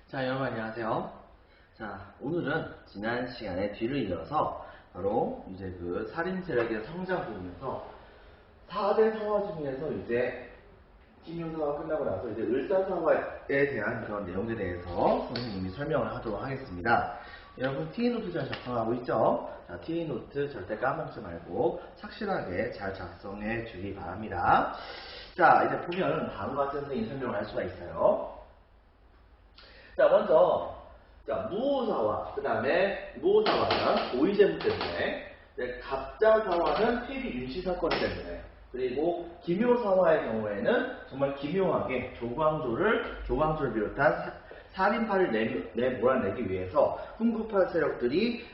자, 여러분 안녕하세요. 자, 오늘은 지난 시간에 뒤를 이어서 바로 이제 그 살인 세력의 성장 부분에서 4대 사화 중에서 이제 김효사가 끝나고 나서 이제 을사사화에 대한 그런 내용에 대해서 선생님이 설명을 하도록 하겠습니다. 여러분 티니노트 잘 작성하고 있죠? 자, 티니노트 절대 까먹지 말고 착실하게 잘 작성해 주기 바랍니다. 자, 이제 보면 다음과 같은 선생님이 설명을 할 수가 있어요. 자, 먼저 무오사화, 그 다음에 무오사화는 고의재무 때문에, 갑자사화는 퇴비 윤씨 사건 때문에, 그리고 기묘사화의 경우에는 정말 기묘하게 조광조를 비롯한 살인파를 몰아내기 위해서 훈구파 세력들이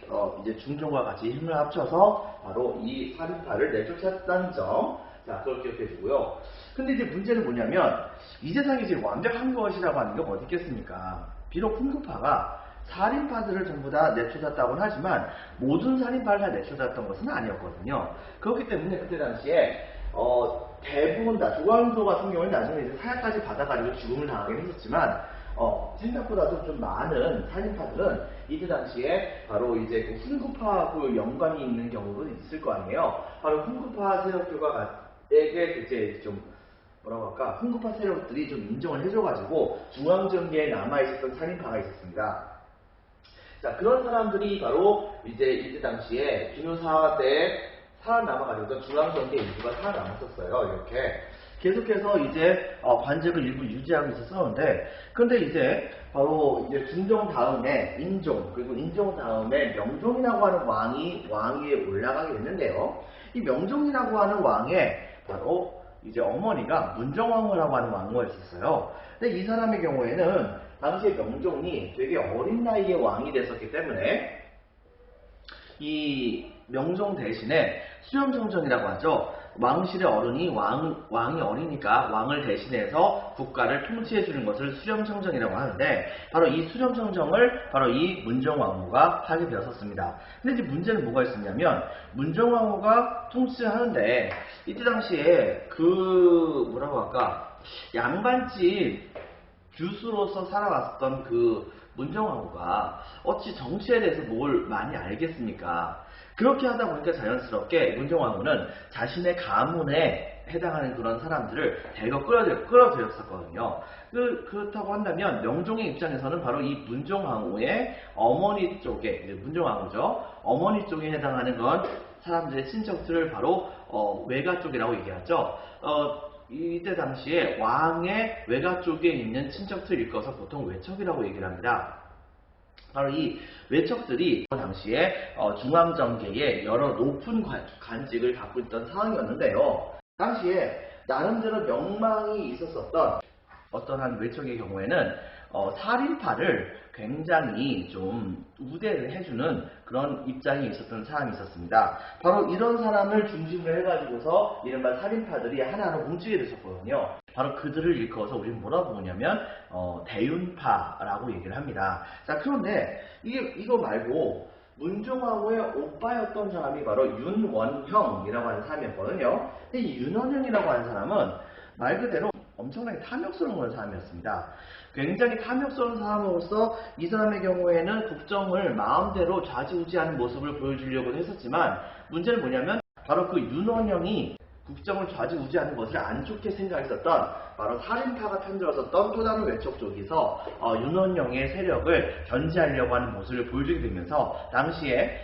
이제 중종과 같이 힘을 합쳐서 바로 이 살인파를 내쫓았다는 점, 자, 그걸 기억해 주고요. 근데 이제 문제는 뭐냐면 이 세상이 지금 완벽한 것이라고 하는 게 어디 있겠습니까? 비록 훈구파가 살인파들을 전부 다 내쫓았다고는 하지만 모든 살인파를 다 내쫓았던 것은 아니었거든요. 그렇기 때문에 그때 당시에 대부분 다 조광조 같은 경우는 나중에 이제 사약까지 받아가지고 죽음을 당하긴 했었지만 생각보다도 좀 많은 살인파들은 이때 당시에 바로 이제 그 훈구파하고 연관이 있는 경우도 있을 거 아니에요. 바로 훈구파 세력들에게 이제 좀 뭐라고 할까, 훈구파 세력들이 좀 인정을 해줘가지고 중앙정계에 남아있었던 살인파가 있었습니다. 자, 그런 사람들이 바로 이제 이때 당시에 김효사 때 살아남아가지고 중앙정계 일부가 살아남았었어요. 이렇게 계속해서 이제 관직을 일부 유지하고 있었었는데, 근데 이제 바로 이제 중종 다음에 인종, 그리고 인종 다음에 명종이라고 하는 왕위에 올라가게 됐는데요. 이 명종이라고 하는 왕의 바로 이제 어머니가 문정왕후라고 하는 왕후가 있었어요. 근데 이 사람의 경우에는 당시에 명종이 되게 어린 나이에 왕이 됐었기 때문에 이 명종 대신에 수렴청정이라고 하죠. 왕실의 어른이 왕이 어리니까 왕을 대신해서 국가를 통치해주는 것을 수렴청정이라고 하는데, 바로 이 수렴청정을 바로 이 문정왕후가 하게 되었었습니다. 근데 이제 문제는 뭐가 있었냐면, 문정왕후가 통치를 하는데 이때 당시에 그 뭐라고 할까, 양반집 교수로서 살아왔었던 그 문정왕후가 어찌 정치에 대해서 뭘 많이 알겠습니까? 그렇게 하다 보니까 자연스럽게 문정왕후는 자신의 가문에 해당하는 그런 사람들을 대거 끌어들였었거든요. 그렇다고 한다면 명종의 입장에서는 바로 이 문정왕후의 어머니 쪽에, 문정왕후죠, 어머니 쪽에 해당하는 그런 사람들의 친척들을 바로 외가 쪽이라고 얘기하죠. 이때 당시에 왕의 외가 쪽에 있는 친척들을 일컬어서 보통 외척이라고 얘기를 합니다. 바로 이 외척들이 그 당시에 중앙정계에 여러 높은 관직을 갖고 있던 상황이었는데요. 당시에 나름대로 명망이 있었었던 어떤 한 외척의 경우에는 살인파를 굉장히 좀 우대를 해주는 그런 입장이 있었던 사람이 있었습니다. 바로 이런 사람을 중심으로 해가지고서 이른바 살인파들이 하나로 움직이게 됐었거든요. 바로 그들을 일컬어서 우리는 뭐라고 부르냐면 대윤파라고 얘기를 합니다. 자, 그런데 이거 말고 문정왕후의 오빠였던 사람이 바로 윤원형이라고 하는 사람이었거든요. 근데 이 윤원형이라고 하는 사람은 말 그대로 엄청나게 탐욕스러운 사람이었습니다. 굉장히 탐욕스러운 사람으로서 이 사람의 경우에는 국정을 마음대로 좌지우지하는 모습을 보여주려고 했었지만, 문제는 뭐냐면 바로 그 윤원형이 국정을 좌지우지하는 것을 안 좋게 생각했었던 바로 살인파가 편들었었던 또 다른 외척 쪽에서 윤원영의 세력을 견제하려고 하는 모습을 보여주게 되면서, 당시에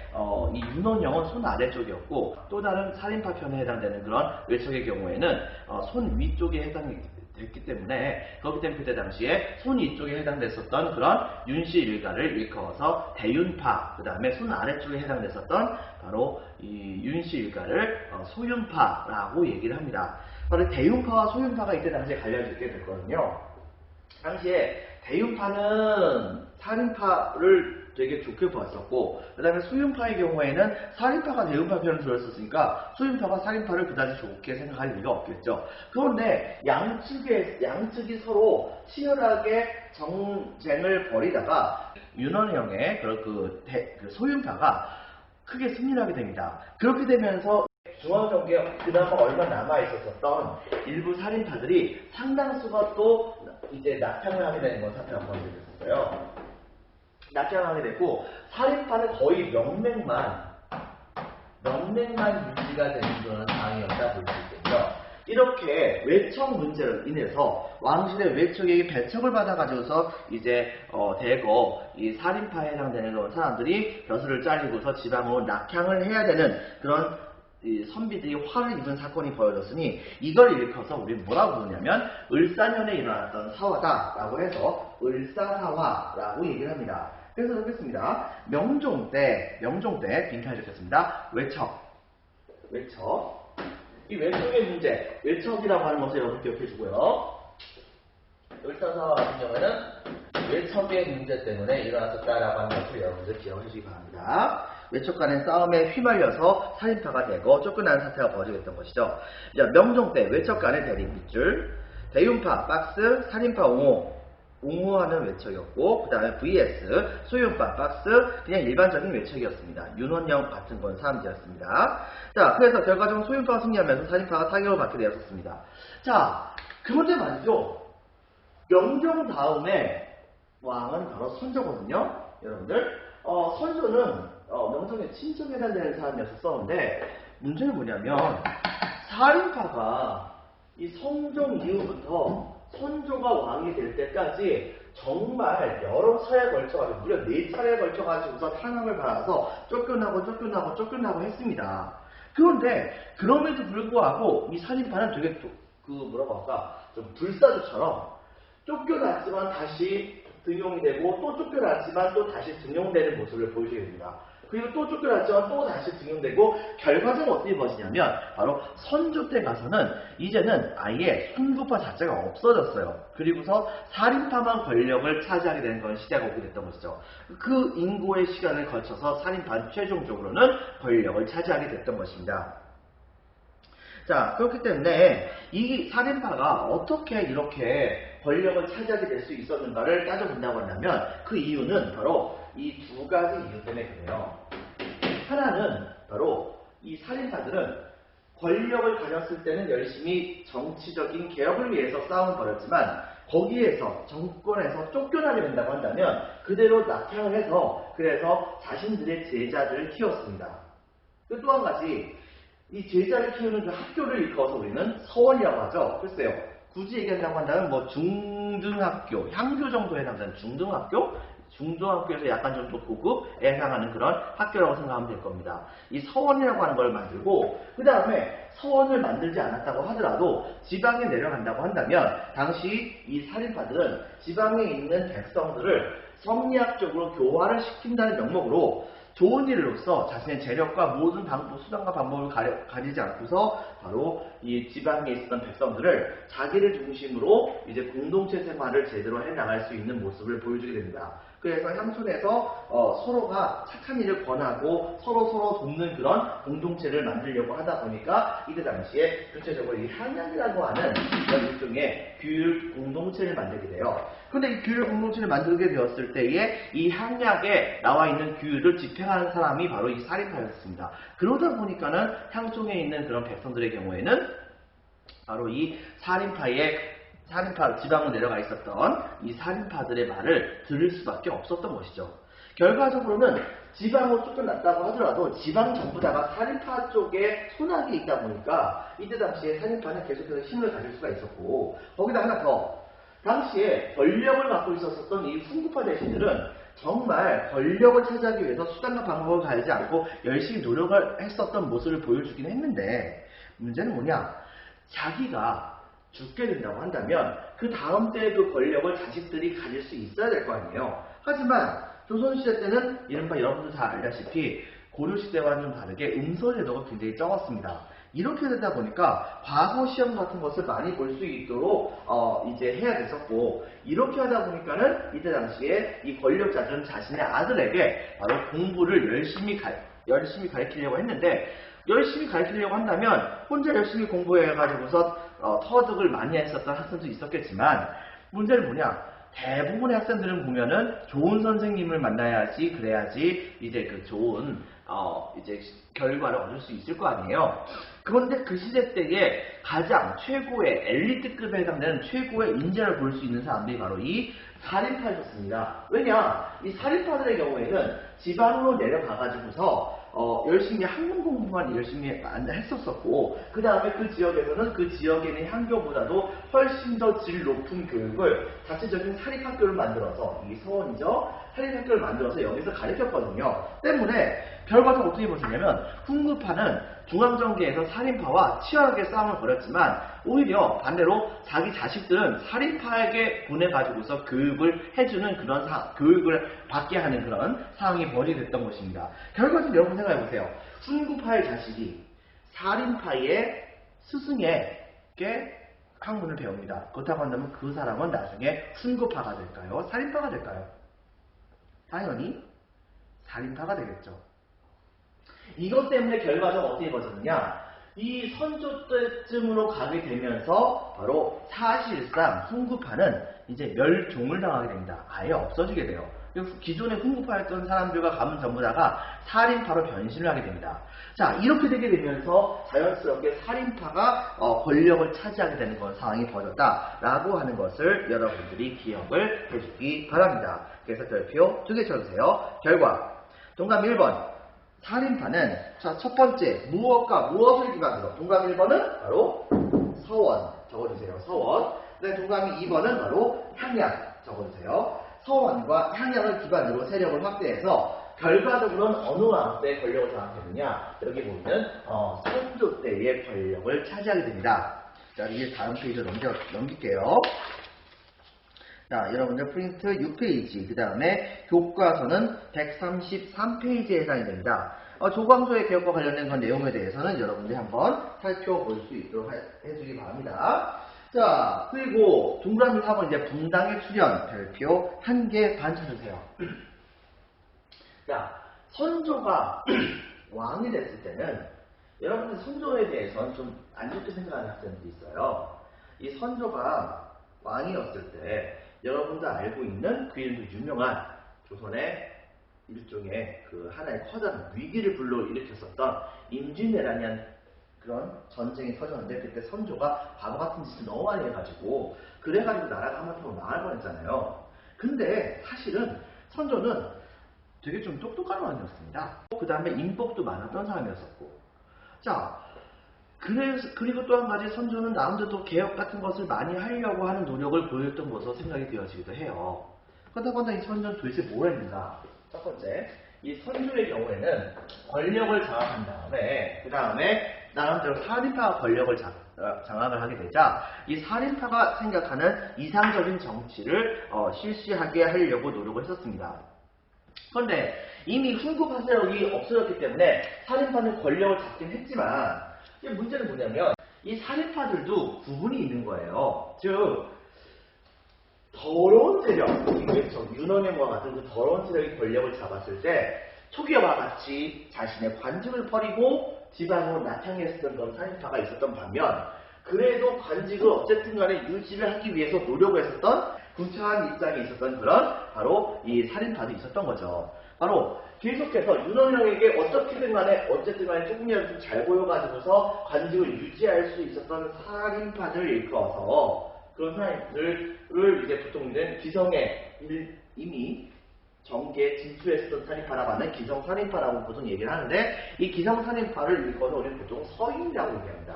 이 윤원영은 손 아래쪽이었고 또 다른 살인파 편에 해당되는 그런 외척의 경우에는 손 위쪽에 해당됐기 때문에, 그렇기 때문에 그때 당시에 손 위쪽에 해당됐었던 그런 윤씨 일가를 일컬어서 대윤파, 그 다음에 손 아래쪽에 해당됐었던 바로 이 윤씨 일가를 소윤파라고 얘기를 합니다. 바로 대윤파와 소윤파가 이때 당시에 갈려지게 됐거든요. 당시에 대윤파는 살인파를 되게 좋게 보았었고, 그 다음에 소윤파의 경우에는 살인파가 대윤파 편을 들었었으니까 소윤파가 살인파를 그다지 좋게 생각할 리가 없겠죠. 그런데 양측이 서로 치열하게 정쟁을 벌이다가 윤원형의 그 소윤파가 크게 승리하게 됩니다. 그렇게 되면서 중앙정계에 그나마 얼마 남아있었던 일부 살인파들이 상당수가 또 이제 낙향을 하게 되는 건 사태가 벌어졌어요. 낙향을 하게 됐고, 살인파는 거의 명맥만 유지가 되는 그런 상황이었다 볼 수 있겠죠. 이렇게 외척 문제로 인해서 왕실의 외척에게 배척을 받아가지고서 이제 대거 이 살인파에 해당되는 그런 사람들이 벼슬을 잘리고서 지방으로 낙향을 해야 되는 그런 이 선비들이 화를 입은 사건이 벌어졌으니 이걸 일컬어서 우리는 뭐라고 부르냐면 을사년에 일어났던 사화다라고 해서 을사사화라고 얘기를 합니다. 그래서 적겠습니다. 명종 때 빈칸에 적겠습니다. 외척. 이 외척의 문제, 외척이라고 하는 것을 여러분 기억해 주고요. 을사사화 같은 경우에는 외척의 문제 때문에 일어났었다라고 하는 것을 여러분들 기억해 주시기 바랍니다. 외척 간의 싸움에 휘말려서 살인파가 되고 쫓겨나는 사태가 벌어지겠던 것이죠. 자, 명종 때 외척 간의 대립 밑줄, 대윤파, 박스, 살인파 옹호하는 외척이었고, 그 다음에 vs 소윤파, 박스, 그냥 일반적인 외척이었습니다. 윤원영 같은 건 사람들이었습니다. 자, 그래서 결과적으로 소윤파가 승리하면서 살인파가 타격을 받게 되었습니다. 자, 그런데 말이죠. 명종 다음에 왕은 바로 선조거든요. 여러분들, 선조는 명종의 친척에 해당되는 사람이었었는데, 문제는 뭐냐면 살인파가 이 성종 이후부터 선조가 왕이 될 때까지 정말 여러 차례에 걸쳐가지고 무려 4차례에 걸쳐가지고서 탄압을 받아서 쫓겨나고 했습니다. 그런데 그럼에도 불구하고 이 살인파는 되게 뭐라고 할까, 좀 불사조처럼 쫓겨났지만 다시 등용이 되고 또 쫓겨났지만 또 다시 등용되는 모습을 보이게 됩니다. 그리고 또 쫓겨났지만 또 다시 등용되고, 결과적으로 어떻게 벌어지냐면 바로 선조 때 가서는 이제는 아예 순부파 자체가 없어졌어요. 그리고서 살인파만 권력을 차지하게 되는 그런 시대가 오게 됐던 것이죠. 그 인고의 시간을 거쳐서 살인파는 최종적으로는 권력을 차지하게 됐던 것입니다. 자, 그렇기 때문에 이 살인파가 어떻게 이렇게 권력을 차지하게 될 수 있었는가를 따져본다고 한다면 그 이유는 바로 이 두 가지 이유 때문에 그래요. 하나는 바로 이 살인파들은 권력을 가졌을 때는 열심히 정치적인 개혁을 위해서 싸움을 벌였지만, 거기에서 정권에서 쫓겨나게 된다고 한다면 그대로 낙향을 해서 그래서 자신들의 제자들을 키웠습니다. 또 한 가지, 이 제자를 키우는 그 학교를 일컬어서 우리는 서원이라고 하죠. 글쎄요, 굳이 얘기한다고 한다면 뭐 중등학교, 향교 정도에 해당되는 중등학교에서 약간 좀 더 고급에 해당하는 그런 학교라고 생각하면 될 겁니다. 이 서원이라고 하는 걸 만들고, 그 다음에 서원을 만들지 않았다고 하더라도 지방에 내려간다고 한다면 당시 이 살인파들은 지방에 있는 백성들을 성리학적으로 교화를 시킨다는 명목으로 좋은 일로서 자신의 재력과 모든 수단과 방법을 가리지 않고서 바로 이 지방에 있었던 백성들을 자기를 중심으로 이제 공동체 생활을 제대로 해나갈 수 있는 모습을 보여주게 됩니다. 그래서乡村에서 서로가 착한 일을 권하고 서로 돕는 그런 공동체를 만들려고 하다 보니까 이때 당시에 구체적으로 이 향약이라고 하는 그런 일종의 규율 공동체를 만들게 돼요. 그런데 이 규율 공동체를 만들게 되었을 때에 이 향약에 나와 있는 규율을 집행하는 사람이 바로 이 살인파였습니다. 그러다 보니까는 향촌에 있는 그런 백성들의 경우에는 바로 이 살인파 지방으로 내려가 있었던 이 살인파들의 말을 들을 수밖에 없었던 것이죠. 결과적으로는 지방으로 쫓겨났다고 하더라도 지방 전부 다가 살인파 쪽에 손아귀에 있다 보니까 이때 당시에 살인파는 계속해서 힘을 가질 수가 있었고, 거기다 하나 더, 당시에 권력을 갖고 있었던 이 훈구파 대신들은 정말 권력을 차지하기 위해서 수단과 방법을 가리지 않고 열심히 노력을 했었던 모습을 보여주긴 했는데, 문제는 뭐냐, 자기가 죽게 된다고 한다면 그 다음 때의 그 권력을 자식들이 가질 수 있어야 될 거 아니에요. 하지만 조선시대 때는 이른바 여러분들 다 알다시피 고려시대와는 좀 다르게 음서제도가 굉장히 적었습니다. 이렇게 되다 보니까 과거 시험 같은 것을 많이 볼 수 있도록 이제 해야 됐었고, 이렇게 하다 보니까는 이때 당시에 이 권력자들은 자신의 아들에게 바로 공부를 열심히 가르치려고 했는데, 열심히 가르치려고 한다면 혼자 열심히 공부해가지고서 터득을 많이 했었던 학생도 있었겠지만, 문제는 뭐냐, 대부분의 학생들은 보면은 좋은 선생님을 만나야지, 그래야지 이제 그 좋은 이제 결과를 얻을 수 있을 거 아니에요. 그런데 그 시대 때에 가장 최고의 엘리트급에 해당되는 최고의 인재를 볼 수 있는 사람들이 바로 이 살인파였습니다. 왜냐? 이 살인파들의 경우에는 지방으로 내려가가지고서 열심히 학문 공부만 열심히 했었었고, 그 다음에 그 지역에서는 그 지역에 있는 향교보다도 훨씬 더 질 높은 교육을 자체적인 사립학교를 만들어서, 이 서원이죠, 사립학교를 만들어서 여기서 가르쳤거든요. 때문에 결과적으로 어떻게 보시냐면 훈구파는 중앙정계에서 살인파와 치열하게 싸움을 벌였지만 오히려 반대로 자기 자식들은 살인파에게 보내가지고서 교육을 해주는 그런 교육을 받게 하는 그런 상황이 벌이됐던 것입니다. 결과적으로 여러분 생각해보세요. 훈구파의 자식이 살인파의 스승에게 학문을 배웁니다. 그렇다고 한다면 그 사람은 나중에 훈구파가 될까요? 살인파가 될까요? 당연히 살인파가 되겠죠. 이것 때문에 결과적으로 어떻게 벌어졌느냐? 이 선조 때쯤으로 가게 되면서 바로 사실상 훈구파는 이제 멸종을 당하게 됩니다. 아예 없어지게 돼요. 기존에 훈구파였던 사람들과 가면 전부 다가 살인파로 변신을 하게 됩니다. 자, 이렇게 되게 되면서 자연스럽게 살인파가 권력을 차지하게 되는 그런 상황이 벌어졌다라고 하는 것을 여러분들이 기억을 해주기 바랍니다. 그래서 별표 2개 쳐주세요. 결과 동감 1번 살인파는 자, 첫 번째 무엇과 무엇을 기반으로, 동감 1번은 바로 서원 적어주세요. 서원. 네, 동감이 2번은 바로 향양 적어주세요. 서원과 향양을 기반으로 세력을 확대해서 결과적으로는 어느 왕 때의 권력을 장악했느냐, 여기 보면 선조 때의 권력을 차지하게 됩니다. 자, 이제 다음 페이지로 넘길게요. 자, 여러분들 프린트 6페이지, 그 다음에 교과서는 133페이지에 해당이 됩니다. 조광조의 개혁과 관련된 그런 내용에 대해서는 여러분들이 한번 살펴볼 수 있도록 해주기 바랍니다. 자, 그리고 동그라미 4번 이제 분당의 출현 별표 1개 반 쳐주세요. 자, 선조가 왕이 됐을 때는 여러분들 선조에 대해서는 좀 안 좋게 생각하는 학생들이 있어요. 이 선조가 왕이었을 때 여러분도 알고 있는 그 이름도 유명한 조선의 일종의 그 하나의 커다란 위기를 불러일으켰었던 임진왜란이라는 그런 전쟁이 터졌는데, 그때 선조가 바보 같은 짓을 너무 많이 해가지고 그래가지고 나라가 한번더 망할 뻔했잖아요. 근데 사실은 선조는 되게 좀 똑똑한 왕이었습니다. 그 다음에 인복도 많았던 사람이었었고, 자, 그리고 또 한 가지 선조는 나름대로 개혁 같은 것을 많이 하려고 하는 노력을 보였던 것으로 생각이 되어지기도 해요. 그렇다고 한다면 이 선조는 도대체 뭘 했는가? 첫 번째, 이 선조의 경우에는 권력을 장악한 다음에 그 다음에 나름대로 살인파가 권력을 장악을 하게 되자 이 살인파가 생각하는 이상적인 정치를 실시하게 하려고 노력을 했었습니다. 그런데 이미 훈구파 세력이 없어졌기 때문에 살인파는 권력을 잡긴 했지만, 문제는 뭐냐면 이 살인파들도 구분이 있는 거예요. 즉 더러운 세력, 윤원영과 같은 그 더러운 세력이 권력을 잡았을 때 초기와 같이 자신의 관직을 버리고 지방으로 나타냈었던 그런 살인파가 있었던 반면, 그래도 관직을 어쨌든 간에 유지를 하기 위해서 노력을 했었던 군차한 입장에 있었던 그런 바로 이 살인파도 있었던 거죠. 바로 계속해서 윤원영에게 어떻게든 간에 어쨌든 간에 조금이라도 좀 잘 보여가지고서 관직을 유지할 수 있었던 살인파들을 일컬어서 그런 사람들을 이제 보통 이제 기성에 이미 정계에 진출했었던 살인파라고 하는 기성살인파라고 보통 얘기를 하는데, 이 기성살인파를 일컬어서 우리는 보통 서인이라고 얘기합니다.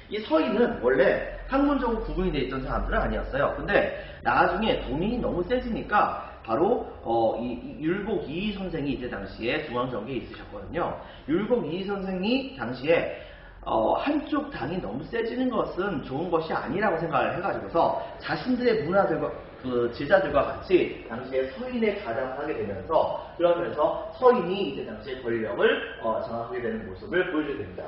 이 서인은 원래 학문적으로 구분이 되어 있던 사람들은 아니었어요. 근데 나중에 돈이 너무 세지니까 바로 이 율곡 이이 선생이 이때 당시에 중앙정계에 있으셨거든요. 율곡 이이 선생이 당시에 한쪽 당이 너무 세지는 것은 좋은 것이 아니라고 생각을 해가지고서 자신들의 문화들과 그 제자들과 같이 당시에 서인에 가담을 하게 되면서, 그러면서 서인이 이때 당시에 권력을 장악하게 되는 모습을 보여주게 됩니다.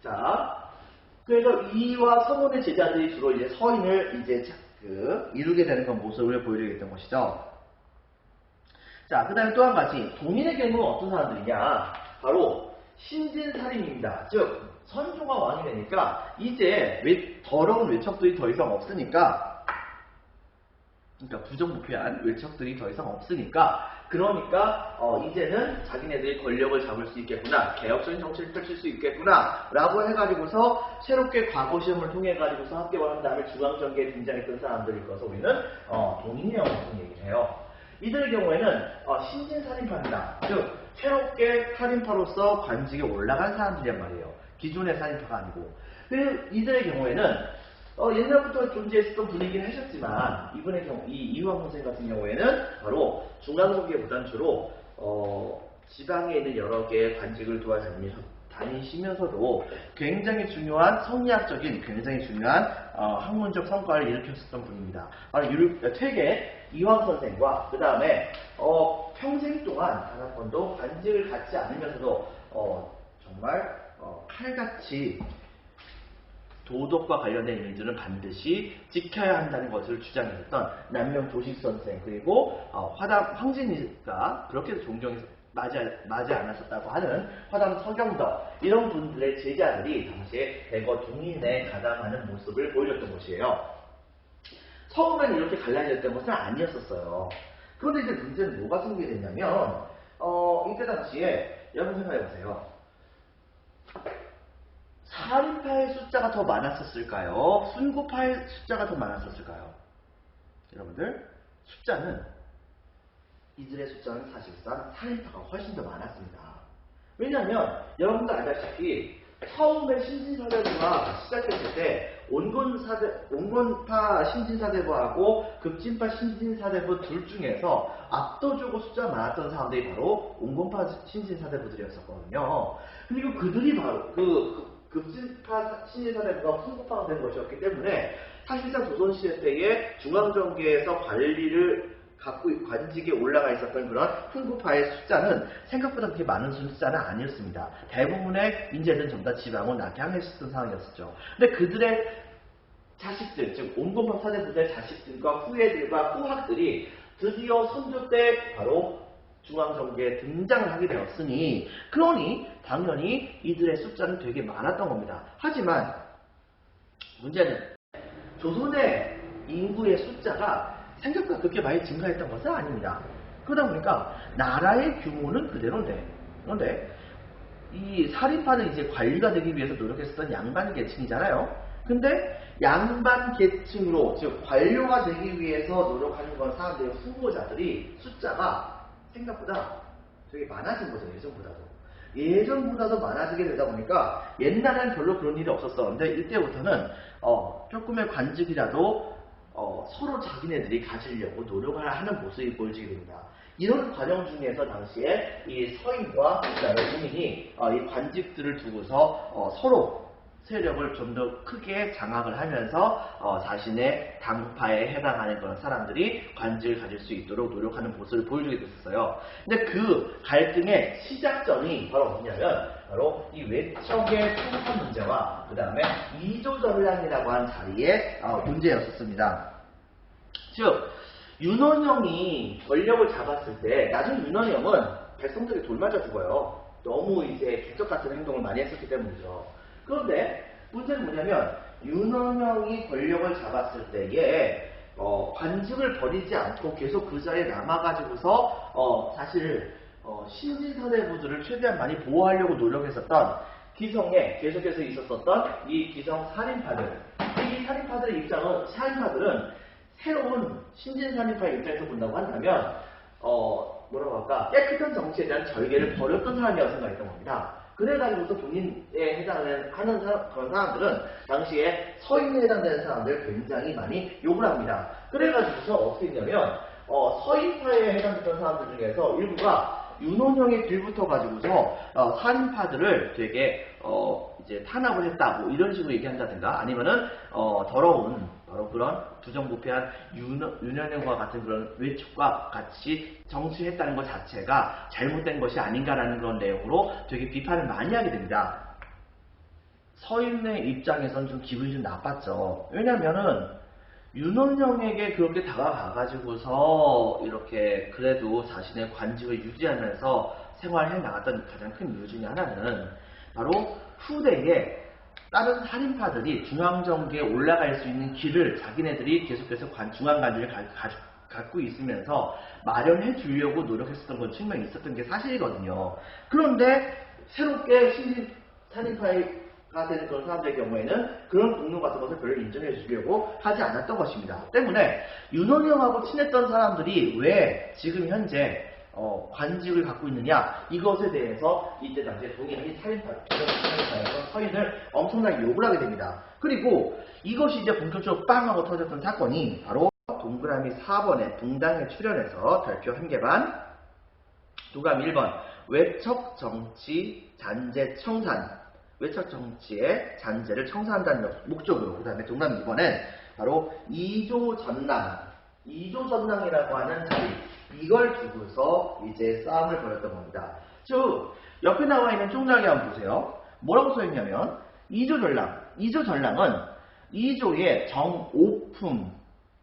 자, 그래서 이와 서문의 제자들이 주로 이제 서인을 이제 이루게 되는 그런 모습을 보여주겠던 것이죠. 자, 그 다음에 또 한 가지, 동인의 경우는 어떤 사람들이냐? 바로 신진살인입니다. 즉, 선조가 왕이 되니까 이제 더러운 외척들이 더 이상 없으니까 그러니까 부정부패한 외척들이 더 이상 없으니까 그러니까 이제는 자기네들이 권력을 잡을 수 있겠구나, 개혁적인 정치를 펼칠 수 있겠구나 라고 해가지고서 새롭게 과거 시험을 통해 가지고서 합격을 한 다음에 중앙정계에 등장했던 사람들일 것을 우리는 동인이라고 얘기를 해요. 이들의 경우에는 신진살인파입니다. 즉 새롭게 살인파로서 관직에 올라간 사람들이란 말이에요. 기존의 살인파가 아니고. 그리고 이들의 경우에는 옛날부터 존재했었던 분위기는 하셨지만 이분의 경우 이 이황 선생 같은 경우에는 바로 중앙정계보다는 주로 지방에 있는 여러 개의 관직을 다니시면서도 굉장히 중요한 성리학적인 굉장히 중요한 학문적 성과를 일으켰었던 분입니다. 바로 퇴계 이황 선생과 그 다음에 평생 동안 단 한 번도 관직을 갖지 않으면서도 정말 칼같이 도덕과 관련된 일들은 반드시 지켜야 한다는 것을 주장했던 남명 도식 선생, 그리고 황진이가 그렇게 존경해서 맞지 않았었다고 하는 화담 서경덕, 이런 분들의 제자들이 당시에 대거 동인에 가담하는 모습을 보여줬던 것이에요. 처음에는 이렇게 갈라졌던 것은 아니었었어요. 그런데 이제 문제는 뭐가 생기게 됐냐면 이때 당시에 여러분 생각해보세요. 살인파의 숫자가 더 많았었을까요? 순고파의 숫자가 더 많았었을까요? 여러분들, 이들의 숫자는 사실상 살인파가 훨씬 더 많았습니다. 왜냐하면 여러분도 알다시피 처음에 신진사대부가 시작했을 때 온건파 신진사대부하고 급진파 신진사대부 둘 중에서 압도적으로 숫자 많았던 사람들이 바로 온건파 신진사대부들이었었거든요. 그리고 그들이 바로 급진파 신진사대부가 순고파가 된 것이었기 때문에 사실상 조선시대 때에 중앙정계에서 관직에 올라가 있었던 그런 훈구파의 숫자는 생각보다 그렇게 많은 숫자는 아니었습니다. 대부분의 인재는 전부 다 지방으로 낙향해 있었던 상황이었죠. 근데 그들의 자식들, 즉 온건파 사대부들의 자식들과 후예들과 후학들이 드디어 선조 때 바로 중앙정계에 등장을 하게 되었으니, 그러니 당연히 이들의 숫자는 되게 많았던 겁니다. 하지만 문제는 조선의 인구의 숫자가 생각보다 그렇게 많이 증가했던 것은 아닙니다. 그러다 보니까 나라의 규모는 그대로인데, 그런데 이 살인파는 이제 관리가 되기 위해서 노력했었던 양반 계층이잖아요. 근데 양반 계층으로, 즉 관료가 되기 위해서 노력하는 건 사람들의 후보자들이 숫자가 생각보다 되게 많아진 거죠. 예전보다도 많아지게 되다 보니까 옛날엔 별로 그런 일이 없었었는데 이때부터는 조금의 관직이라도 서로 자기네들이 가지려고 노력을 하는 모습이 보여지게 됩니다. 이런 과정 중에서 당시에 이 서인과 국민이 이 관직들을 두고서 서로 세력을 좀 더 크게 장악을 하면서 자신의 당파에 해당하는 그런 사람들이 관직을 가질 수 있도록 노력하는 모습을 보여주게 됐었어요. 근데 그 갈등의 시작점이 바로 뭐냐면 바로 이 외척의 통합 문제와 그 다음에 이조전량이라고 하는 자리의 문제였었습니다. 즉 윤원영이 권력을 잡았을 때 나중에 윤원영은 백성들이 돌맞아 죽어요. 너무 이제 개척 같은 행동을 많이 했었기 때문이죠. 그런데 문제는 뭐냐면 윤원영이 권력을 잡았을 때에 관직을 버리지 않고 계속 그 자리에 남아가지고서 사실 신진사대부들을 최대한 많이 보호하려고 노력했었던 기성에 계속해서 있었었던 이 기성 살인파들, 이 살인파들은 새로운 신진살인파의 입장에서 본다고 한다면 뭐라고 할까, 깨끗한 정치에 대한 절개를 버렸던 사람이라고 생각했던 겁니다. 그래가지고서 본인에 해당하는 그런 사람들은 당시에 서인에 해당되는 사람들 굉장히 많이 욕을 합니다. 그래가지고서 어떻게 했냐면 서인파에 해당됐던 사람들 중에서 일부가 윤원영의 길부터 가지고서 살인파들을 되게 이제 탄압을 했다, 뭐 이런 식으로 얘기한다든가, 아니면은 더러운 바로 그런 부정부패한 윤원영과 같은 그런 외축과 같이 정치했다는 것 자체가 잘못된 것이 아닌가라는 그런 내용으로 되게 비판을 많이 하게 됩니다. 서인의 입장에서는 좀 기분이 좀 나빴죠. 왜냐면은 윤원영에게 그렇게 다가가가지고서 이렇게 그래도 자신의 관직을 유지하면서 생활해 나갔던 가장 큰 이유 중에 하나는 바로 후대에 다른 살인파들이 중앙정계에 올라갈 수 있는 길을 자기네들이 계속해서 중앙관직을 갖고 있으면서 마련해 주려고 노력했었던 건 측면이 있었던 게 사실이거든요. 그런데 새롭게 신진 산인파가 되는 그런 사람들의 경우에는 그런 공로 같은 것을 별로 인정해 주려고 하지 않았던 것입니다. 때문에 윤원영하고 친했던 사람들이 왜 지금 현재 관직을 갖고 있느냐, 이것에 대해서 이때 당시에 동일한 살인파에서 서인을 엄청나게 욕을 하게 됩니다. 그리고 이것이 이제 본격적으로 빵 하고 터졌던 사건이 바로 동그라미 4번에 붕당에 출연해서 별표 1개 반, 도감 1번 외척 정치 잔재 청산, 외척 정치의 잔재를 청산한다는 목적으로, 그 다음에 동감 2번은 바로 2조 전랑이라고 하는 자리, 이걸 두고서 이제 싸움을 벌였던 겁니다. 즉 옆에 나와 있는 쪽락이 한번 보세요. 뭐라고 써있냐면 2조 전랑은 2조의 정오품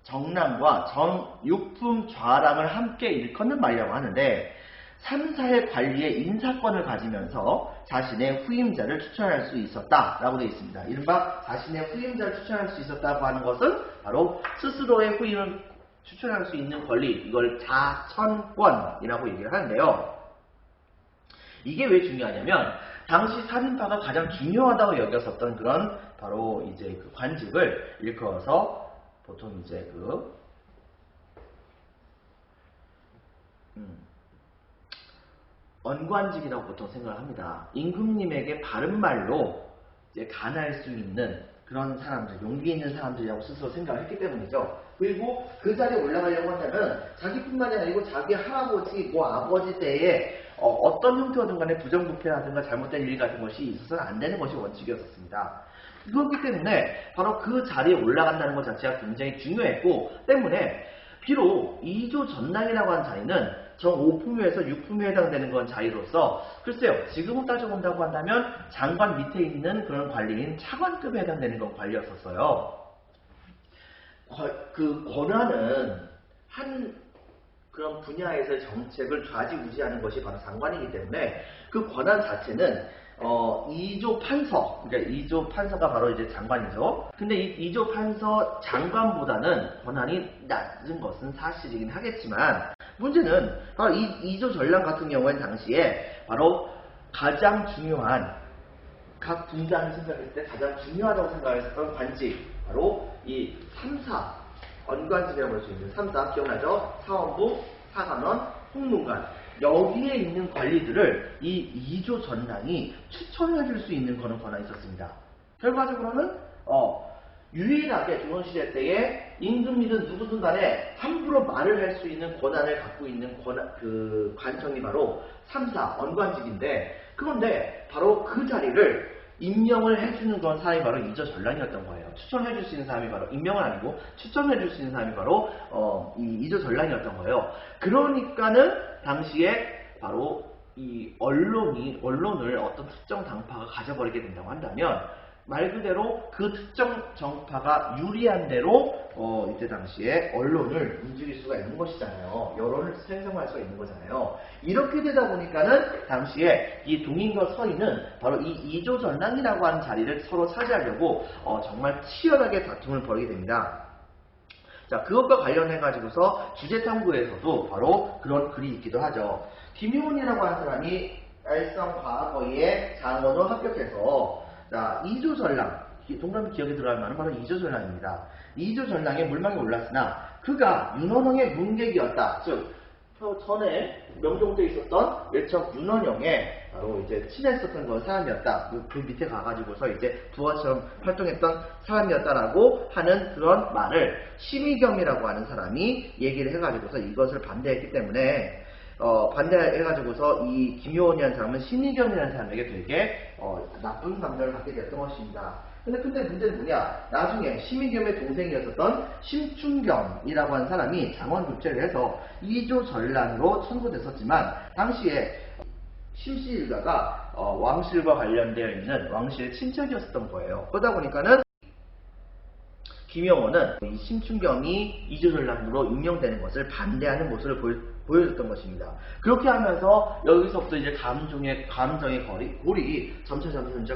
정랑과 정육품 좌랑을 함께 일컫는 말이라고 하는데 3, 4의 관리에 인사권을 가지면서 자신의 후임자를 추천할 수 있었다라고 되어 있습니다. 이른바 자신의 후임자를 추천할 수 있었다고 하는 것은 바로 스스로의 후임을 추천할 수 있는 권리, 이걸 자천권이라고 얘기를 하는데요. 이게 왜 중요하냐면 당시 살인파가 가장 중요하다고 여겼었던 그런 바로 이제 그 관직을 일컬어서 보통 이제 언관직이라고 보통 생각을 합니다. 임금님에게 바른 말로 이제 간할 수 있는 그런 사람들, 용기 있는 사람들이라고 스스로 생각을 했기 때문이죠. 그리고 그 자리에 올라가려고 한다면 자기뿐만이 아니고 자기 할아버지, 아버지 때에 어떤 형태로든 간에 부정부패라든가 잘못된 일 같은 것이 있어서는 안 되는 것이 원칙이었습니다. 그렇기 때문에 바로 그 자리에 올라간다는 것 자체가 굉장히 중요했고, 때문에 비록 2조 전랑이라고 하는 자리는 정5품위에서 6품위에 해당되는 건 자리로서, 글쎄요, 지금은 따져본다고 한다면 장관 밑에 있는 그런 관리인 차관급에 해당되는 건 관리였었어요. 그 권한은 한 그런 분야에서의 정책을 좌지우지하는 것이 바로 장관이기 때문에 그 권한 자체는 2조 판서, 그러니까 2조 판서가 바로 이제 장관이죠. 근데 이 2조 판서 장관보다는 권한이 낮은 것은 사실이긴 하겠지만, 문제는 바로 이 2조 전랑 같은 경우에는 당시에 바로 가장 중요한, 각 분단을 생각했을 때 가장 중요하다고 생각했던 관직, 바로 이 3사, 언관직이라고 할 수 있는 3사, 기억나죠? 사원부, 사관원, 홍문관, 여기에 있는 관리들을 이 2조 전랑이 추천해 줄 수 있는 그런 권한이 있었습니다. 결과적으로는 유일하게 조선시대 때에 임금이든 누구든 간에 함부로 말을 할 수 있는 권한을 갖고 있는 그 관청이 바로 3사, 언관직인데, 그런데 바로 그 자리를 임명을 해주는 그런 사람이 바로 2조 전랑이었던 거예요. 추천해줄 수 있는 사람이 바로, 임명은 아니고 추천해줄 수 있는 사람이 바로 이 2조 전랑이었던 거예요. 그러니까는 당시에 바로 이 언론을 어떤 특정 당파가 가져버리게 된다고 한다면, 말 그대로 그 특정 정파가 유리한 대로 이때 당시에 언론을 움직일 수가 있는 것이잖아요. 여론을 생성할 수가 있는 거잖아요. 이렇게 되다 보니까는 당시에 이 동인과 서인은 바로 이 2조 전랑이라고 하는 자리를 서로 차지하려고 정말 치열하게 다툼을 벌이게 됩니다. 자, 그것과 관련해 가지고서 주제탐구에서도 바로 그런 글이 있기도 하죠. 김효은이라고 하는 사람이 알성과거의 장원으로 합격해서, 자, 2조 전랑, 동그라미 기억에 들어갈 만한 바로 2조 전랑입니다. 2조 전랑에 물망에 올랐으나 그가 윤원영의 문객이었다. 즉, 전에 명종 때 있었던 외척 윤원영의 바로 이제 친했었던 그런 사람이었다. 그 밑에 가가지고서 이제 부하처럼 활동했던 사람이었다라고 하는 그런 말을 심의겸이라고 하는 사람이 얘기를 해가지고서 이것을 반대했기 때문에, 반대해가지고서 이 김효원이라는 사람은 심의겸이라는 사람에게 되게 나쁜 감정을 갖게 되었던 것입니다. 근데 문제는 뭐냐? 나중에 심의겸의 동생이었었던 심충겸이라고 하는 사람이 장원 교체를 해서 2조 전랑으로 청구됐었지만, 당시에 심씨 일가가 왕실과 관련되어 있는 왕실의 친척이었었던 거예요. 그러다 보니까는 김영호는 이 심충겸이 2조 전랑으로 임명되는 것을 반대하는 모습을 보여줬던 것입니다. 그렇게 하면서 여기서부터 이제 감정의 골이 점차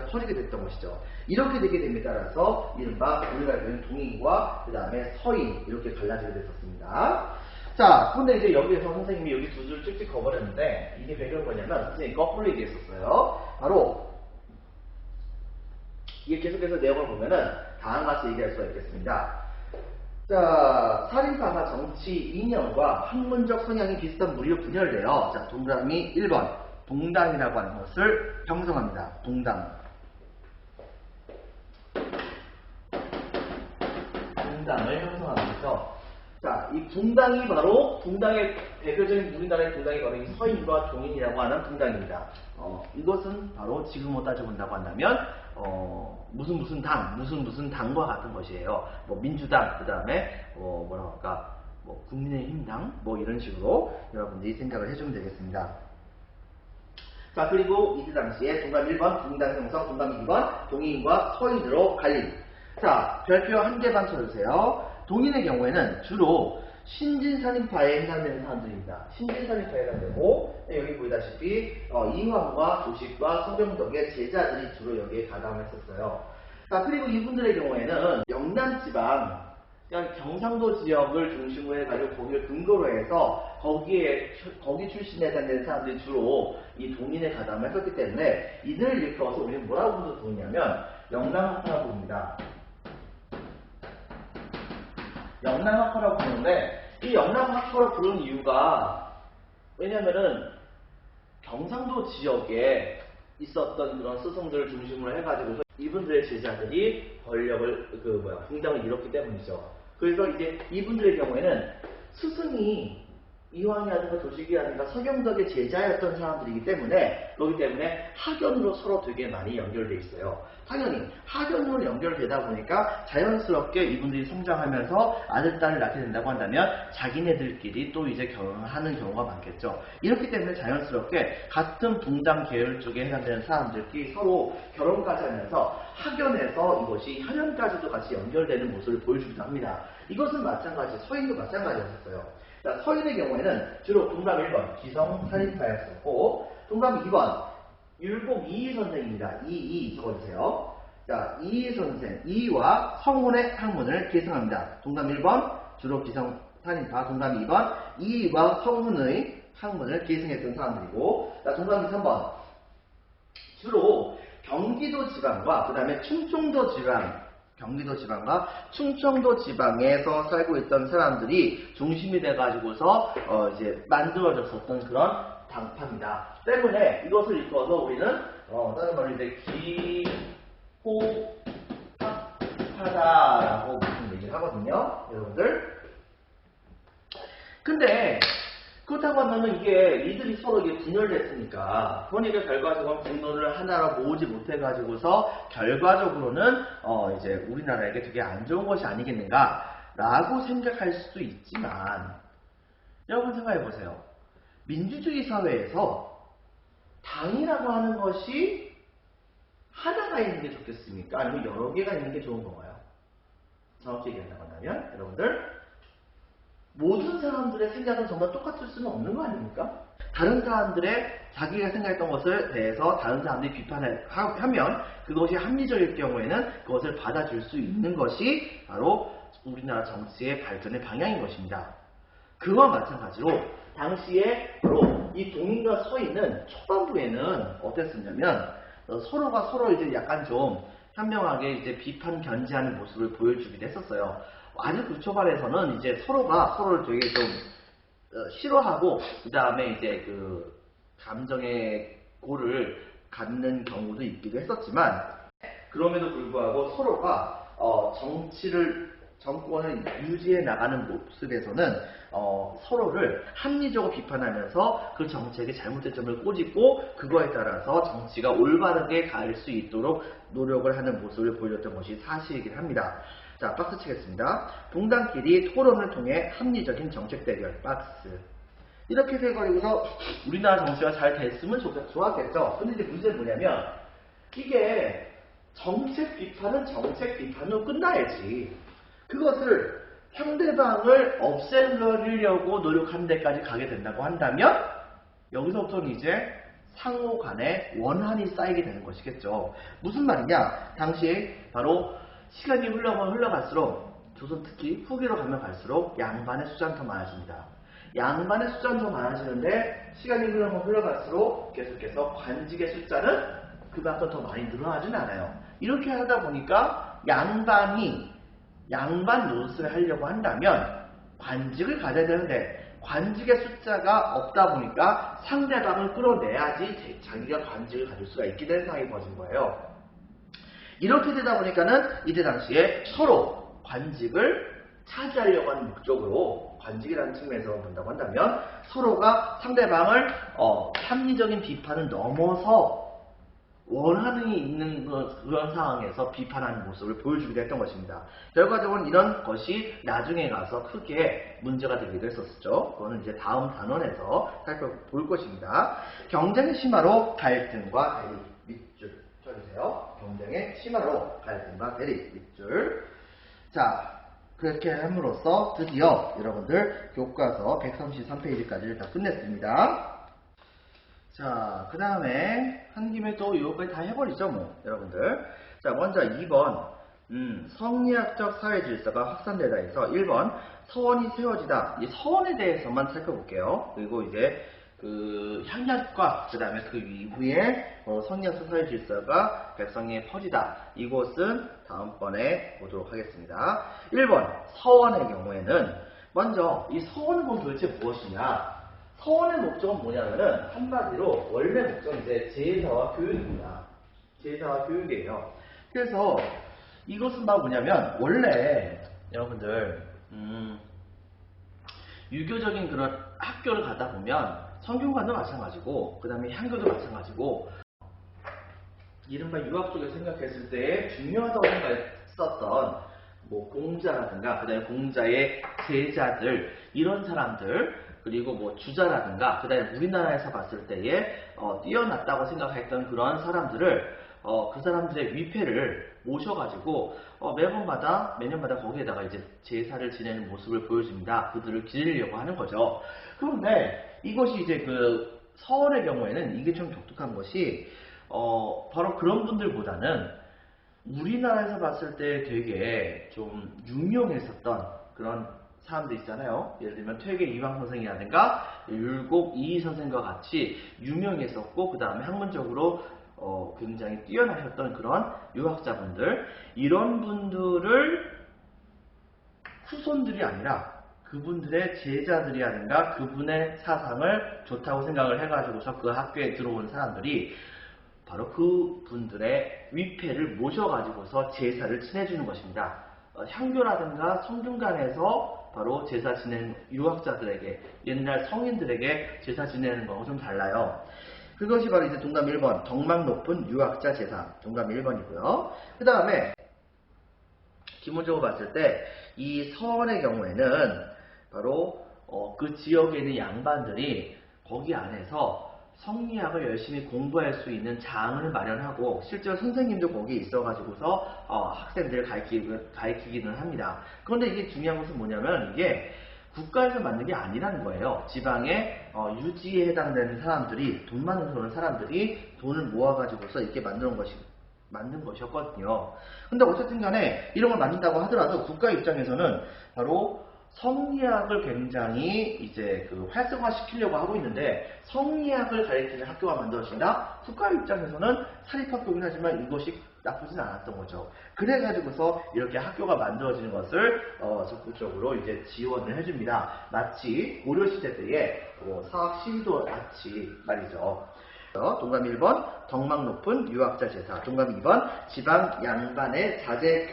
커지게 됐던 것이죠. 이렇게 되게 됨에 따라서 이른바 우리가 알고 있는 동인과 그 다음에 서인, 이렇게 갈라지게 됐었습니다. 자, 근데 이제 여기에서 선생님이 여기 두 줄 찍찍 거버렸는데 이게 배경이 뭐냐면 선생님이 거꾸로 얘기했었어요. 바로 이게 계속해서 내용을 보면은 다음과 같이 얘기할 수가 있겠습니다. 자, 살인파가 정치 이념과 학문적 성향이 비슷한 무리로 분열되어 자, 동그라미 1번 동당이라고 하는 것을 형성합니다. 동당을 형성하는 거죠. 자, 이 분당이 바로 분당의 대표적인 우리나라의 분당이 바로 이 서인과 종인이라고 하는 분당입니다. 이것은 바로 지금으로 따져본다고 한다면 무슨 당과 같은 것이에요. 뭐 민주당 그 다음에 뭐라고 할까 뭐 국민의힘당 뭐 이런 식으로 여러분들이 생각을 해주면 되겠습니다. 자, 그리고 이때 당시에 동감 1번 분당 형성, 동감 2번 동인과 서인으로 갈림. 자, 별표 한 개만 쳐주세요. 동인의 경우에는 주로 신진살인파에 해당되는 사람들입니다. 신진살인파에 해당되고 여기 보이다시피 이황과 조식과 서경덕의 제자들이 주로 여기에 가담했었어요. 자, 그리고 이분들의 경우에는 영남지방 그러니까 경상도 지역을 중심으로 해가지고 거기를 근거로 해서 거기 출신에 해당되는 사람들이 주로 이 동인에 가담을 했었기 때문에 이들을 일컬어서 우리는 뭐라고 부르냐면 영남학파라고 부릅니다. 영남학파라고 부르는데 이 영남학파라고 부르는 이유가 왜냐면은 경상도 지역에 있었던 그런 스승들을 중심으로 해가지고 이분들의 제자들이 권력을 분당을 이뤘기 때문이죠. 그래서 이제 이분들의 경우에는 스승이 이황이라든가 조식이라든가 서경덕의 제자였던 사람들이기 때문에 그렇기 때문에 학연으로 서로 되게 많이 연결돼 있어요. 당연히 학연으로 연결되다 보니까 자연스럽게 이분들이 성장하면서 아들, 딸을 낳게 된다고 한다면 자기네들끼리 또 이제 결혼하는 경우가 많겠죠. 이렇기 때문에 자연스럽게 같은 분당 계열 쪽에 해당되는 사람들끼리 서로 결혼까지 하면서 학연에서 이것이 혈연까지도 같이 연결되는 모습을 보여주기도 합니다. 이것은 마찬가지, 서인도 마찬가지였었어요. 자, 서인의 경우에는 주로 동감 1번 기성살인파였었고 동감 2번 율곡 이희 선생입니다. 이희 적어주세요. 자, 이희 선생, 이희와 성훈의 학문을 계승합니다. 동감 1번 주로 기성살인파, 동감 2번 이희와 성훈의 학문을 계승했던 사람들이고, 자, 동감 3번 주로 경기도 지방과 그 다음에 충청도 지방 경기도 지방과 충청도 지방에서 살고 있던 사람들이 중심이 돼가지고서 이제 만들어졌었던 그런 당파입니다. 때문에 이것을 일컬어서 우리는 다른 말로 이제 기호학파다라고 무슨 얘기를 하거든요, 여러분들. 근데 그렇다고 하면은 이게 이들이 서로 이게 분열됐으니까 그러니까 결과적으로 분노를 하나로 모으지 못해가지고서 결과적으로는 이제 우리나라에게 되게 안 좋은 것이 아니겠는가라고 생각할 수도 있지만 여러분 생각해보세요. 민주주의 사회에서 당이라고 하는 것이 하나가 있는 게 좋겠습니까? 아니면 여러 개가 있는 게 좋은 건가요? 정확히 얘기한다고 한다면 여러분들 모든 사람들의 생각은 정말 똑같을 수는 없는 거 아닙니까? 다른 사람들의 자기가 생각했던 것에 대해서 다른 사람들이 비판을 하면 그것이 합리적일 경우에는 그것을 받아줄 수 있는 것이 바로 우리나라 정치의 발전의 방향인 것입니다. 그와 마찬가지로 당시에 바로 이 동인과 서인은 초반부에는 어땠었냐면 서로가 서로 이제 약간 좀 현명하게 이제 비판 견지하는 모습을 보여주기도 했었어요. 아주 그 초반에서는 이제 서로가 서로를 되게 좀 싫어하고 그 다음에 이제 그 감정의 골을 갖는 경우도 있기도 했었지만 그럼에도 불구하고 서로가 정권을 유지해 나가는 모습에서는 서로를 합리적으로 비판하면서 그 정책의 잘못된 점을 꼬집고 그거에 따라서 정치가 올바르게 갈 수 있도록 노력을 하는 모습을 보여줬던 것이 사실이긴 합니다. 자, 박스 치겠습니다. 동당끼리 토론을 통해 합리적인 정책 대결, 박스. 이렇게 돼가지고서 우리나라 정치가 잘 됐으면 좋았겠죠. 근데 이제 문제는 뭐냐면 이게 정책 비판은 정책 비판으로 끝나야지. 그것을 상대방을 없애려고 노력하는 데까지 가게 된다고 한다면 여기서부터는 이제 상호 간에 원한이 쌓이게 되는 것이겠죠. 무슨 말이냐? 당시에 바로 시간이 흘러갈수록 조선 특히 후기로 가면 갈수록 양반의 숫자는 더 많아집니다. 양반의 숫자는 더 많아지는데 시간이 흘러갈수록 계속해서 관직의 숫자는 그만큼 더 많이 늘어나진 않아요. 이렇게 하다 보니까 양반이 양반 노릇을 하려고 한다면 관직을 가져야 되는데 관직의 숫자가 없다 보니까 상대방을 끌어내야지 자기가 관직을 가질 수가 있게 된 상황이 벌어진 거예요. 이렇게 되다 보니까는 이때 당시에 서로 관직을 차지하려고 하는 목적으로 관직이라는 측면에서 본다고 한다면 서로가 상대방을 합리적인 비판을 넘어서 원한이 있는 그런 상황에서 비판하는 모습을 보여주기도 했던 것입니다. 결과적으로 이런 것이 나중에 가서 크게 문제가 되기도 했었죠. 그거는 이제 다음 단원에서 살펴볼 것입니다. 경쟁의 심화로 갈등과 대립 밑줄 쳐주세요. 경쟁의 심화로 갈등과 대립 밑줄. 자, 그렇게 함으로써 드디어 여러분들 교과서 133페이지까지를 다 끝냈습니다. 자, 그 다음에 한 김에 또 이거까지 다 해버리죠, 뭐, 여러분들. 자, 먼저 2번, 성리학적 사회질서가 확산되다 해서 1번, 서원이 세워지다. 이 서원에 대해서만 살펴볼게요. 그리고 이제 그 향약과 그 다음에 그 이후에 성리학적 사회질서가 백성에 퍼지다. 이곳은 다음번에 보도록 하겠습니다. 1번, 서원의 경우에는 먼저 이 서원은 도대체 무엇이냐? 서원의 목적은 뭐냐면은 한마디로 원래 목적은 이제 제사와 교육입니다. 제사와 교육이에요. 그래서 이것은 막 뭐냐면 원래 여러분들 유교적인 그런 학교를 가다 보면 성균관도 마찬가지고 그 다음에 향교도 마찬가지고 이른바 유학 쪽에 생각했을 때 중요하다고 생각했었던 뭐 공자라든가 그 다음에 공자의 제자들 이런 사람들 그리고 뭐 주자라든가 그 다음에 우리나라에서 봤을 때에 뛰어났다고 생각했던 그런 사람들을 그 사람들의 위패를 모셔가지고 매년마다 거기에다가 이제 제사를 지내는 모습을 보여줍니다. 그들을 기리려고 하는 거죠. 그런데 이것이 이제 그 서원의 경우에는 이게 좀 독특한 것이 바로 그런 분들보다는 우리나라에서 봤을 때 되게 좀 유명했었던 그런 사람들 있잖아요. 예를 들면 퇴계 이황 선생이라든가 율곡 이희 선생과 같이 유명했었고 그 다음에 학문적으로 굉장히 뛰어나셨던 그런 유학자분들 이런 분들을 후손들이 아니라 그분들의 제자들이라든가 그분의 사상을 좋다고 생각을 해가지고서 그 학교에 들어온 사람들이 바로 그분들의 위패를 모셔가지고서 제사를 지내주는 것입니다. 향교라든가 성균관에서 바로 제사 지내는 유학자들에게 옛날 성인들에게 제사 지내는 거하고 좀 달라요. 그것이 바로 이제 동감 1번 덕망 높은 유학자 제사 동감 1번이고요. 그 다음에 기본적으로 봤을 때 이 서원의 경우에는 바로 그 지역에 있는 양반들이 거기 안에서 성리학을 열심히 공부할 수 있는 장을 마련하고 실제로 선생님도 거기에 있어가지고서 학생들을 가르치기는 합니다. 그런데 이게 중요한 것은 뭐냐면 이게 국가에서 만든 게 아니라는 거예요. 지방의 유지에 해당되는 사람들이 돈 많은 그런 사람들이 돈을 모아가지고서 이렇게 만든 것이었거든요. 근데 어쨌든 간에 이런 걸 만든다고 하더라도 국가 입장에서는 바로 성리학을 굉장히 이제 그 활성화시키려고 하고 있는데 성리학을 가르치는 학교가 만들어진다? 국가 입장에서는 사립학교긴 하지만 이것이 나쁘진 않았던 거죠. 그래가지고서 이렇게 학교가 만들어지는 것을 적극적으로 이제 지원을 해줍니다. 마치 고려시대 때의 사학 시위도 같이 말이죠. 동감 1번 덕망 높은 유학자 제사 동감 2번 지방 양반의 자제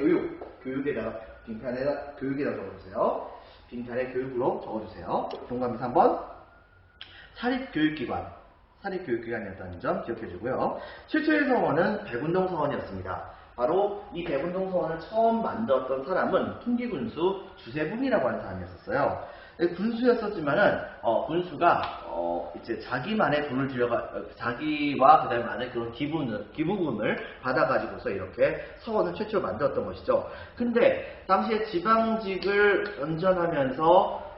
교육에다가 빈칸에다 교육이라고 적어주세요. 빈칸에 교육으로 적어주세요. 동감 3번 사립교육기관이었다는 점 기억해주고요. 최초의 서원은 백운동 서원이었습니다. 바로 이 백운동 서원을 처음 만들었던 사람은 풍기군수 주세붕이라고 하는 사람이었어요. 군수였었지만은 군수가 이제 자기만의 돈을 자기와 그다음에 많은 그런 기부금을 받아가지고서 이렇게 서원을 최초로 만들었던 것이죠. 근데 당시에 지방직을 연전하면서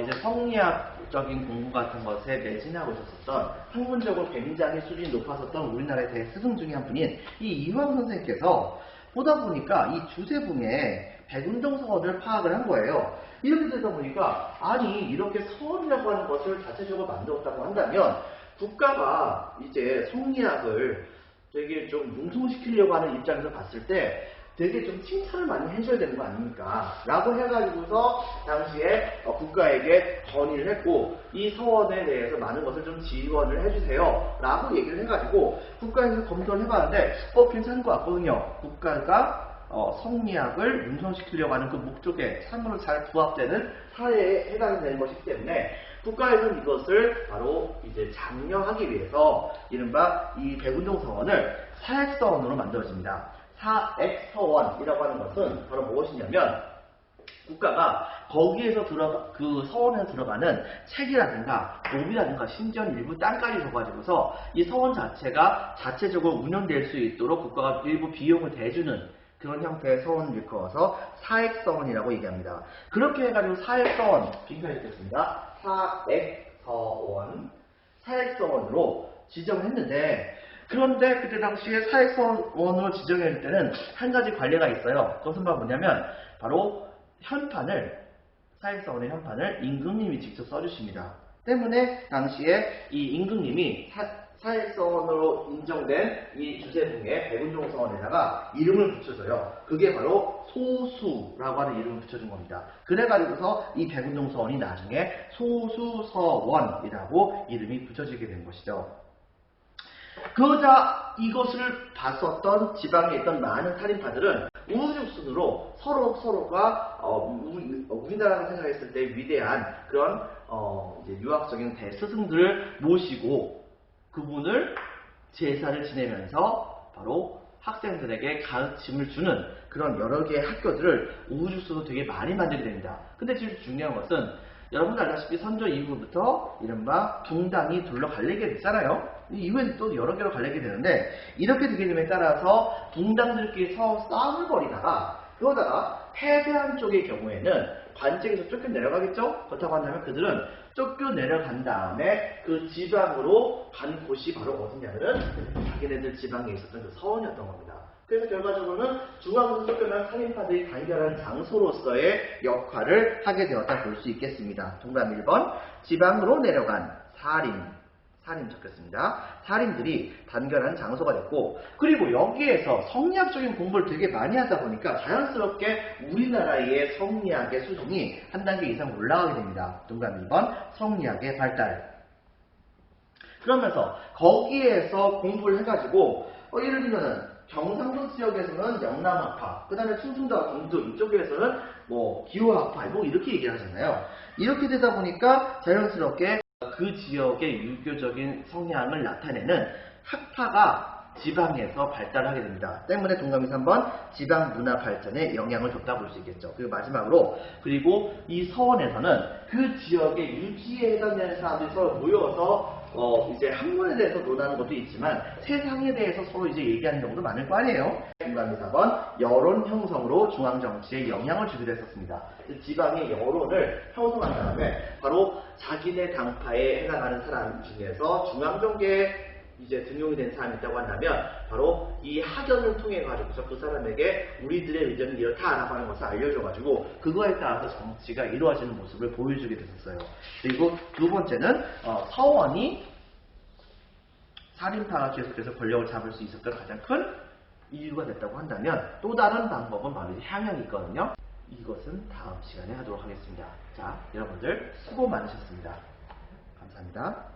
이제 성리학적인 공부 같은 것에 매진하고 있었던 학문적으로 굉장히 수준이 높았었던 우리나라의 대스승 중에 한 분인 이 이황 선생님께서 보다 보니까 이 주세붕에 백운동 서원을 파악을 한 거예요. 이렇게 되다 보니까 아니 이렇게 서원이라고 하는 것을 자체적으로 만들었다고 한다면 국가가 이제 성리학을 되게 좀 융통시키려고 하는 입장에서 봤을 때 되게 좀 칭찬을 많이 해줘야 되는 거 아닙니까? 라고 해가지고서 당시에 국가에게 건의를 했고 이 서원에 대해서 많은 것을 좀 지원을 해주세요 라고 얘기를 해가지고 국가에서 검토를 해봤는데 괜찮은 것 같거든요. 국가가 성리학을 융성시키려고 하는 그 목적에 참으로 잘 부합되는 사회에 해당이 되는 것이기 때문에 국가에서는 이것을 바로 이제 장려하기 위해서 이른바 이 백운동 서원을 사액서원으로 만들어집니다. 사액서원이라고 하는 것은 바로 무엇이냐면 국가가 거기에서 그 서원에 들어가는 책이라든가 mov이라든가 심지어는 일부 땅까지 줘가지고서 이 서원 자체가 자체적으로 운영될 수 있도록 국가가 일부 비용을 대주는 그런 형태의 서원을 일컬어서 사액서원이라고 얘기합니다. 그렇게 해가지고 사액서원, 빙판이 있겠습니다. 사액서원으로 지정을 했는데 그런데 그때 당시에 사액서원으로 지정했을 때는 한 가지 관례가 있어요. 그것은 바로 뭐냐면 바로 사액서원의 현판을 임금님이 직접 써주십니다. 때문에 당시에 이 임금님이 사액서원으로 인정된 이 주세붕의 백운동 서원에다가 이름을 붙여줘요. 그게 바로 소수라고 하는 이름을 붙여준 겁니다. 그래가지고서 이 백운동 서원이 나중에 소수서원이라고 이름이 붙여지게 된 것이죠. 그러자 이것을 봤었던 지방에 있던 많은 살인파들은 우후죽순으로 서로가 우리나라가 생각했을 때 위대한 그런 이제 유학적인 대스승들을 모시고 그분을 제사를 지내면서 바로 학생들에게 가르침을 주는 그런 여러 개의 학교들을 우후죽순으로 되게 많이 만들게 됩니다. 근데 지금 중요한 것은 여러분 알다시피 선조 이후부터 이른바 붕당이 둘러 갈리게 됐잖아요. 이후엔 또 여러 개로 갈리게 되는데 이렇게 되게 됨에 따라서 붕당들끼리 서로 싸움을 벌이다가 그러다가 패배한 쪽의 경우에는 관직에서 쫓겨 내려가겠죠? 그렇다고 한다면 그들은 쫓겨 내려간 다음에 그 지방으로 간 곳이 바로 어디냐면은 자기네들 지방에 있었던 그 서원이었던 겁니다. 그래서 결과적으로는 중앙에서 쫓겨난 살인파들이 단결한 장소로서의 역할을 하게 되었다 볼 수 있겠습니다. 정답 1번 지방으로 내려간 살인 적혔습니다. 살인들이 단결한 장소가 됐고 그리고 여기에서 성리학적인 공부를 되게 많이 하다 보니까 자연스럽게 우리나라의 성리학의 수준이 한 단계 이상 올라가게 됩니다. 정답 2번 성리학의 발달. 그러면서 거기에서 공부를 해가지고 예를 들면은 경상도 지역에서는 영남학파, 그 다음에 충청도와 경기도 이쪽에서는 기호학파, 이렇게 얘기를 하잖아요. 이렇게 되다 보니까 자연스럽게 그 지역의 유교적인 성향을 나타내는 학파가 지방에서 발달하게 됩니다. 때문에 동감이 3번 지방 문화 발전에 영향을 줬다 볼 수 있겠죠. 그리고 마지막으로 그리고 이 서원에서는 그 지역의 유지에 해당되는 사람들이 서로 모여서 이제 학문에 대해서 논하는 것도 있지만 세상에 대해서 서로 이제 얘기하는 경우도 많을 거 아니에요. 동감이 4번 여론 형성으로 중앙 정치에 영향을 주기도 했었습니다. 지방의 여론을 형성한 다음에 바로 자기네 당파에 해당하는 사람 중에서 중앙 정계에 이제 등용이 된 사람이 있다고 한다면 바로 이 학연을 통해 가지고서 그 사람에게 우리들의 의견은 이렇다라고 하는 것을 알려줘가지고 그거에 따라서 정치가 이루어지는 모습을 보여주게 됐었어요. 그리고 두 번째는 서원이 살인파가 계속해서 권력을 잡을 수 있었던 가장 큰 이유가 됐다고 한다면 또 다른 방법은 바로 향연이 있거든요. 이것은 다음 시간에 하도록 하겠습니다. 자, 여러분들 수고 많으셨습니다. 감사합니다.